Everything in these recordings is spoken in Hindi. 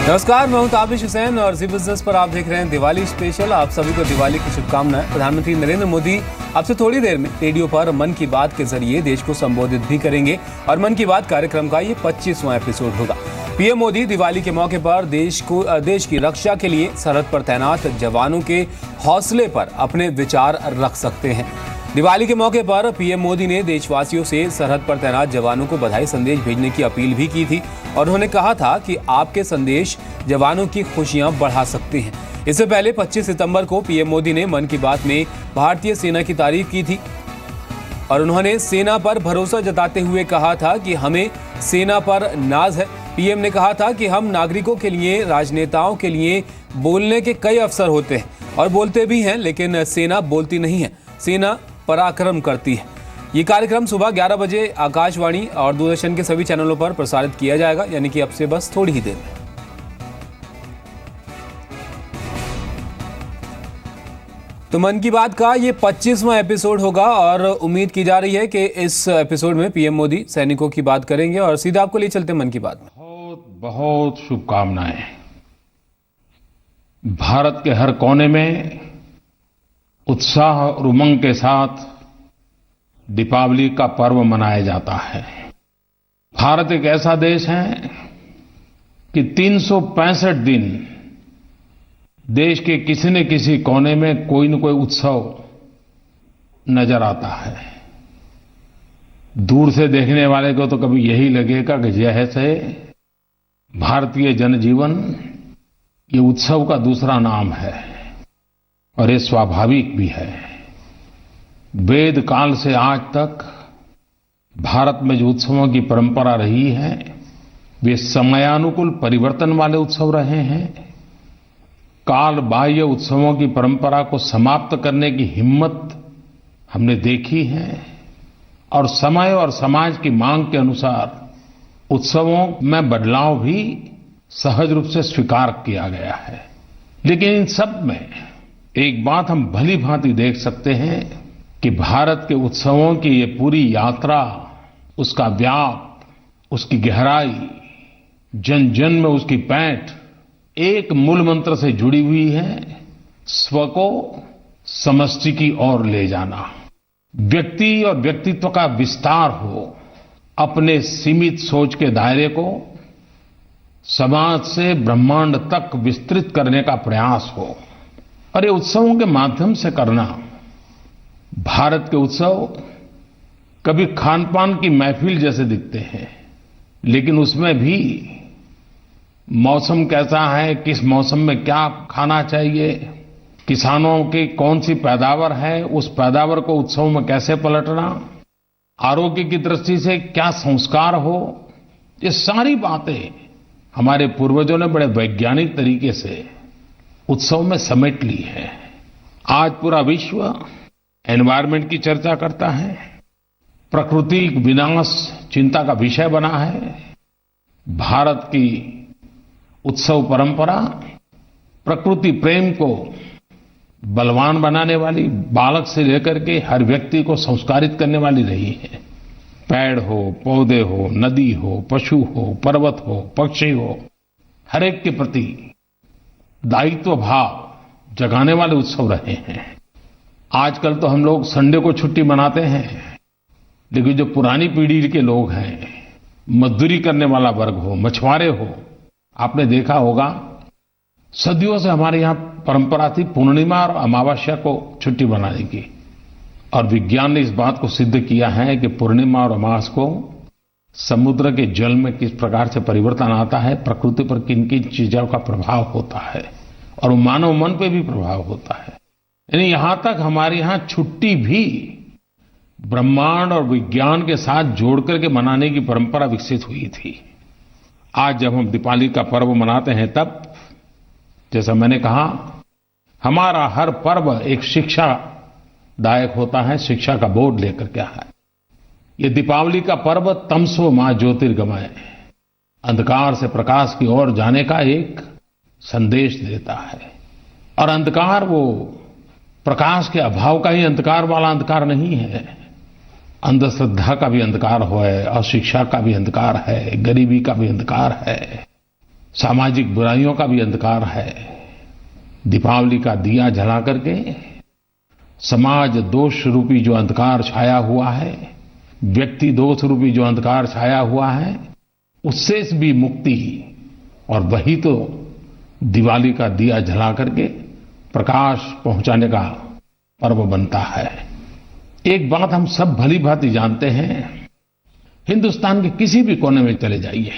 नमस्कार, मैं हूं ताबिश हुसैन और जी बिजनेस पर आप देख रहे हैं दिवाली स्पेशल। आप सभी को दिवाली की शुभकामनाएं। प्रधानमंत्री नरेंद्र मोदी आपसे थोड़ी देर में रेडियो पर मन की बात के जरिए देश को संबोधित भी करेंगे और मन की बात कार्यक्रम का ये 25वां एपिसोड होगा। पीएम मोदी दिवाली के मौके पर देश की रक्षा के लिए सरहद पर तैनात जवानों के हौसले पर अपने विचार रख सकते हैं। दिवाली के मौके पर पीएम मोदी ने देशवासियों से सरहद पर तैनात जवानों को बधाई संदेश भेजने की अपील भी की थी और उन्होंने कहा था कि आपके संदेश जवानों की खुशियां बढ़ा सकते हैं। इससे पहले 25 सितंबर को पीएम मोदी ने मन की बात में भारतीय सेना की तारीफ की थी और उन्होंने सेना पर भरोसा जताते हुए कहा था कि हमें सेना पर नाज है। पीएम ने कहा था कि हम नागरिकों के लिए, राजनेताओं के लिए बोलने के कई अवसर होते हैं और बोलते भी हैं, लेकिन सेना बोलती नहीं है, सेना पराक्रम करती है। ये कार्यक्रम सुबह 11 बजे आकाशवाणी और दूरदर्शन के सभी चैनलों पर प्रसारित किया जाएगा, यानी कि अब से बस थोड़ी ही देर में। तो मन की बात का ये 25वां एपिसोड होगा और उम्मीद की जा रही है कि इस एपिसोड में पीएम मोदी सैनिकों की बात करेंगे और सीधा आपको ले चलते हैं मन की बात में। बहुत बहुत शुभकामनाएं। भारत के हर कोने में उत्साह और उमंग के साथ दीपावली का पर्व मनाया जाता है। भारत एक ऐसा देश है कि 365 दिन देश के किसी न किसी कोने में कोई न कोई उत्सव नजर आता है। दूर से देखने वाले को तो कभी यही लगेगा कि जैसे भारतीय जनजीवन ये उत्सव का दूसरा नाम है और ये स्वाभाविक भी है। वेद काल से आज तक भारत में जो उत्सवों की परंपरा रही है वे समयानुकूल परिवर्तन वाले उत्सव रहे हैं। काल बाह्य उत्सवों की परंपरा को समाप्त करने की हिम्मत हमने देखी है और समय और समाज की मांग के अनुसार उत्सवों में बदलाव भी सहज रूप से स्वीकार किया गया है। लेकिन इन सब में एक बात हम भली भांति देख सकते हैं कि भारत के उत्सवों की ये पूरी यात्रा, उसका व्याप, उसकी गहराई, जन जन में उसकी पैठ एक मूल मंत्र से जुड़ी हुई है, स्व को समष्टि की ओर ले जाना। व्यक्ति और व्यक्तित्व का विस्तार हो, अपने सीमित सोच के दायरे को समाज से ब्रह्मांड तक विस्तृत करने का प्रयास हो और ये उत्सवों के माध्यम से करना। भारत के उत्सव कभी खान पान की महफिल जैसे दिखते हैं, लेकिन उसमें भी मौसम कैसा है, किस मौसम में क्या खाना चाहिए, किसानों की कौन सी पैदावार है, उस पैदावार को उत्सव में कैसे पलटना, आरोग्य की दृष्टि से क्या संस्कार हो, ये सारी बातें हमारे पूर्वजों ने बड़े वैज्ञानिक तरीके से उत्सव में समेट ली है। आज पूरा विश्व एनवायरनमेंट की चर्चा करता है, प्रकृति विनाश चिंता का विषय बना है। भारत की उत्सव परंपरा प्रकृति प्रेम को बलवान बनाने वाली, बालक से लेकर के हर व्यक्ति को संस्कारित करने वाली रही है। पेड़ हो, पौधे हो, नदी हो, पशु हो, पर्वत हो, पक्षी हो, हर एक के प्रति दायित्व भाव जगाने वाले उत्सव रहे हैं। आजकल तो हम लोग संडे को छुट्टी मनाते हैं, लेकिन जो पुरानी पीढ़ी के लोग हैं, मजदूरी करने वाला वर्ग हो, मछुआरे हो, आपने देखा होगा सदियों से हमारे यहाँ परंपरा थी पूर्णिमा और अमावस्या को छुट्टी मनाने की। और विज्ञान ने इस बात को सिद्ध किया है कि पूर्णिमा और अमावस्या को समुद्र के जल में किस प्रकार से परिवर्तन आता है, प्रकृति पर किन किन चीजों का प्रभाव होता है और मानव मन पे भी प्रभाव होता है। यानी यहां तक हमारे यहां छुट्टी भी ब्रह्मांड और विज्ञान के साथ जोड़ करके मनाने की परंपरा विकसित हुई थी। आज जब हम दीपावली का पर्व मनाते हैं तब, जैसा मैंने कहा, हमारा हर पर्व एक शिक्षादायक होता है, शिक्षा का बोध लेकर के है। ये दीपावली का पर्व तमसो मां ज्योतिर्गमय, अंधकार से प्रकाश की ओर जाने का एक संदेश देता है। और अंधकार वो प्रकाश के अभाव का ही अंधकार वाला अंधकार नहीं है, अंधश्रद्धा का भी अंधकार है, अशिक्षा का भी अंधकार है, गरीबी का भी अंधकार है, सामाजिक बुराइयों का भी अंधकार है। दीपावली का दिया जला करके समाज दोष रूपी जो अंधकार छाया हुआ है, व्यक्ति दोष रूपी जो अंधकार छाया हुआ है, उससे भी मुक्ति, और वही तो दिवाली का दिया जला करके प्रकाश पहुंचाने का पर्व बनता है। एक बात हम सब भली भांति जानते हैं, हिंदुस्तान के किसी भी कोने में चले जाइए,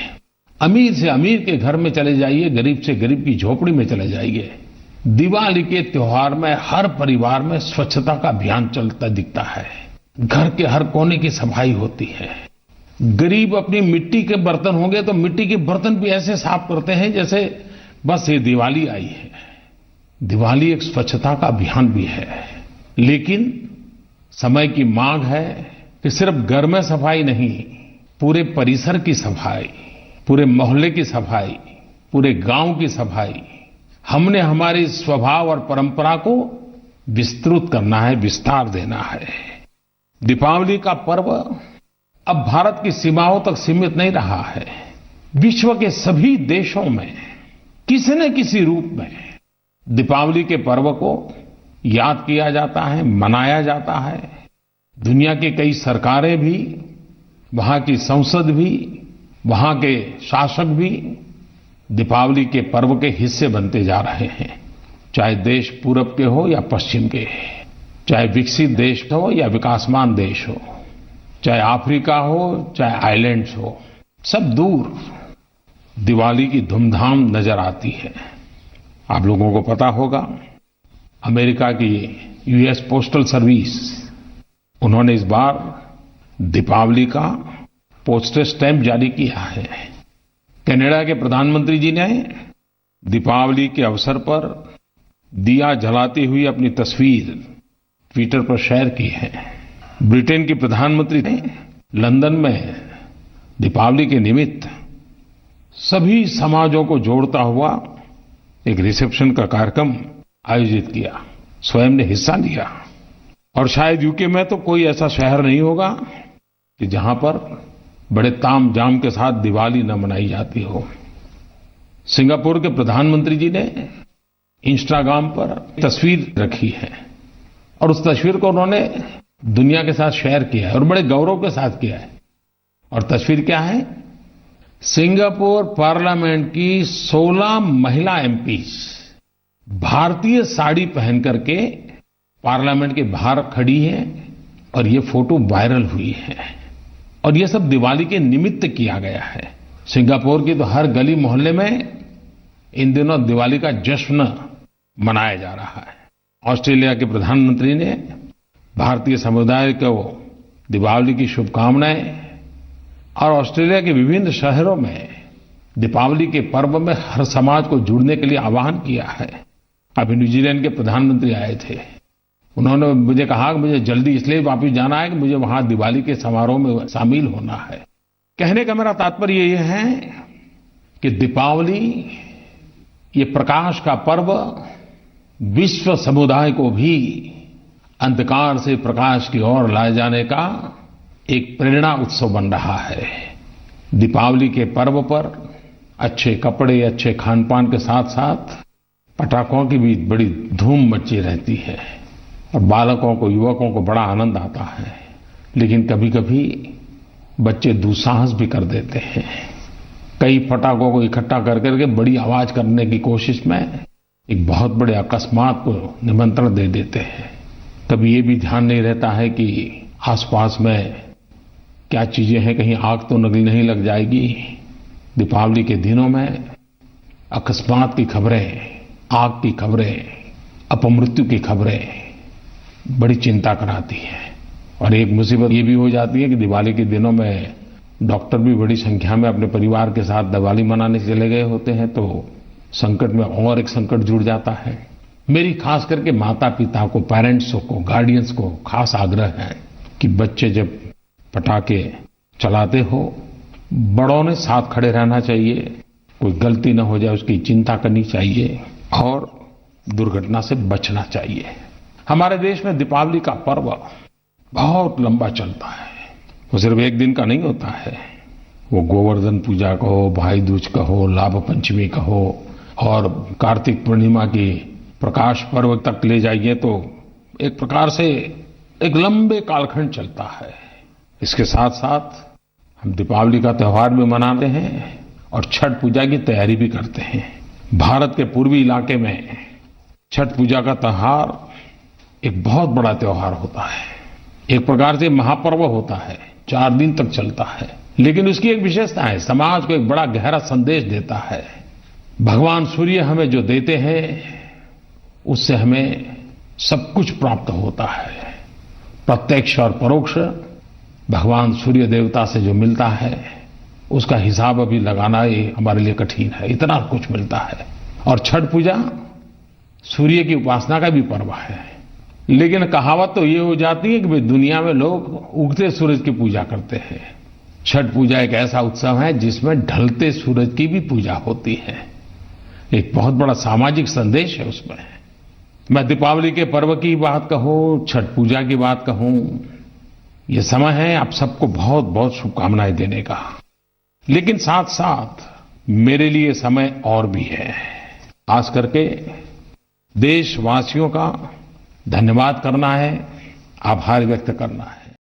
अमीर से अमीर के घर में चले जाइए, गरीब से गरीब की झोपड़ी में चले जाइए, दिवाली के त्योहार में हर परिवार में स्वच्छता का अभियान चलता दिखता है। घर के हर कोने की सफाई होती है। गरीब अपनी मिट्टी के बर्तन होंगे तो मिट्टी के बर्तन भी ऐसे साफ करते हैं जैसे बस ये दिवाली आई है। दिवाली एक स्वच्छता का अभियान भी है, लेकिन समय की मांग है कि सिर्फ घर में सफाई नहीं, पूरे परिसर की सफाई, पूरे मोहल्ले की सफाई, पूरे गांव की सफाई, हमने हमारी स्वभाव और परंपरा को विस्तृत करना है, विस्तार देना है। दीपावली का पर्व अब भारत की सीमाओं तक सीमित नहीं रहा है। विश्व के सभी देशों में किसी न किसी रूप में दीपावली के पर्व को याद किया जाता है, मनाया जाता है। दुनिया की कई सरकारें भी, वहां की संसद भी, वहां के शासक भी दीपावली के पर्व के हिस्से बनते जा रहे हैं। चाहे देश पूरब के हो या पश्चिम के, चाहे विकसित देश हो या विकासमान देश हो, चाहे अफ्रीका हो चाहे आइलैंड्स हो, सब दूर दिवाली की धूमधाम नजर आती है। आप लोगों को पता होगा, अमेरिका की यूएस पोस्टल सर्विस, उन्होंने इस बार दीपावली का पोस्टल स्टैम्प जारी किया है। कनाडा के प्रधानमंत्री जी ने दीपावली के अवसर पर दिया जलाती हुई अपनी तस्वीर ट्विटर पर शेयर की है। ब्रिटेन की प्रधानमंत्री ने लंदन में दीपावली के निमित्त सभी समाजों को जोड़ता हुआ एक रिसेप्शन का कार्यक्रम आयोजित किया, स्वयं ने हिस्सा लिया। और शायद यूके में तो कोई ऐसा शहर नहीं होगा कि जहां पर बड़े ताम झाम के साथ दिवाली न मनाई जाती हो। सिंगापुर के प्रधानमंत्री जी ने इंस्टाग्राम पर तस्वीर रखी है और उस तस्वीर को उन्होंने दुनिया के साथ शेयर किया है और बड़े गौरव के साथ किया है। और तस्वीर क्या है? सिंगापुर पार्लियामेंट की 16 महिला एमपीज भारतीय साड़ी पहन करके पार्लियामेंट के बाहर खड़ी हैं और ये फोटो वायरल हुई है। और ये सब दिवाली के निमित्त किया गया है। सिंगापुर की तो हर गली मोहल्ले में इन दिनों दिवाली का जश्न मनाया जा रहा है। ऑस्ट्रेलिया के प्रधानमंत्री ने भारतीय समुदाय को दीपावली की शुभकामनाएं और ऑस्ट्रेलिया के विभिन्न शहरों में दीपावली के पर्व में हर समाज को जुड़ने के लिए आह्वान किया है। अभी न्यूजीलैंड के प्रधानमंत्री आए थे, उन्होंने मुझे कहा कि मुझे जल्दी इसलिए वापस जाना है कि मुझे वहां दिवाली के समारोह में शामिल होना है। कहने का मेरा तात्पर्य ये है कि दीपावली ये प्रकाश का पर्व विश्व समुदाय को भी अंधकार से प्रकाश की ओर लाए जाने का एक प्रेरणा उत्सव बन रहा है। दीपावली के पर्व पर अच्छे कपड़े, अच्छे खान पान के साथ साथ पटाखों की भी बड़ी धूम मची रहती है और बालकों को, युवकों को बड़ा आनंद आता है। लेकिन कभी कभी बच्चे दुस्साहस भी कर देते हैं। कई पटाखों को इकट्ठा कर करके बड़ी आवाज करने की कोशिश में एक बहुत बड़े अकस्मात को निमंत्रण दे देते हैं। कभी ये भी ध्यान नहीं रहता है कि आसपास में क्या चीजें हैं, कहीं आग तो नहीं लग जाएगी। दीपावली के दिनों में अकस्मात की खबरें, आग की खबरें, अपमृत्यु की खबरें बड़ी चिंता कराती है। और एक मुसीबत ये भी हो जाती है कि दिवाली के दिनों में डॉक्टर भी बड़ी संख्या में अपने परिवार के साथ दिवाली मनाने चले गए होते हैं, तो संकट में और एक संकट जुड़ जाता है। मेरी खास करके माता पिता को, पेरेंट्स को, गार्डियंस को खास आग्रह है कि बच्चे जब पटाखे चलाते हो, बड़ों ने साथ खड़े रहना चाहिए, कोई गलती न हो जाए उसकी चिंता करनी चाहिए और दुर्घटना से बचना चाहिए। हमारे देश में दीपावली का पर्व बहुत लंबा चलता है, वो सिर्फ एक दिन का नहीं होता है, वो गोवर्धन पूजा कहो, भाई दूज कहो, लाभ पंचमी कहो और कार्तिक पूर्णिमा की प्रकाश पर्व तक ले जाइए तो एक प्रकार से एक लंबे कालखंड चलता है। इसके साथ साथ हम दीपावली का त्योहार भी मनाते हैं और छठ पूजा की तैयारी भी करते हैं। भारत के पूर्वी इलाके में छठ पूजा का त्योहार एक बहुत बड़ा त्योहार होता है। एक प्रकार से महापर्व होता है, 4 दिन तक चलता है। लेकिन उसकी एक विशेषता है, समाज को एक बड़ा गहरा संदेश देता है। भगवान सूर्य हमें जो देते हैं उससे हमें सब कुछ प्राप्त होता है। प्रत्यक्ष और परोक्ष भगवान सूर्य देवता से जो मिलता है उसका हिसाब अभी लगाना ये हमारे लिए कठिन है, इतना कुछ मिलता है। और छठ पूजा सूर्य की उपासना का भी पर्व है। लेकिन कहावत तो ये हो जाती है कि भाई दुनिया में लोग उगते सूरज की पूजा करते हैं। छठ पूजा एक ऐसा उत्सव है जिसमें ढलते सूरज की भी पूजा होती है। एक बहुत बड़ा सामाजिक संदेश है उसमें। मैं दीपावली के पर्व की बात कहूं, छठ पूजा की बात कहूं, ये समय है आप सबको बहुत बहुत शुभकामनाएं देने का। लेकिन साथ साथ मेरे लिए समय और भी है, खास करके देशवासियों का धन्यवाद करना है, आभार व्यक्त करना है।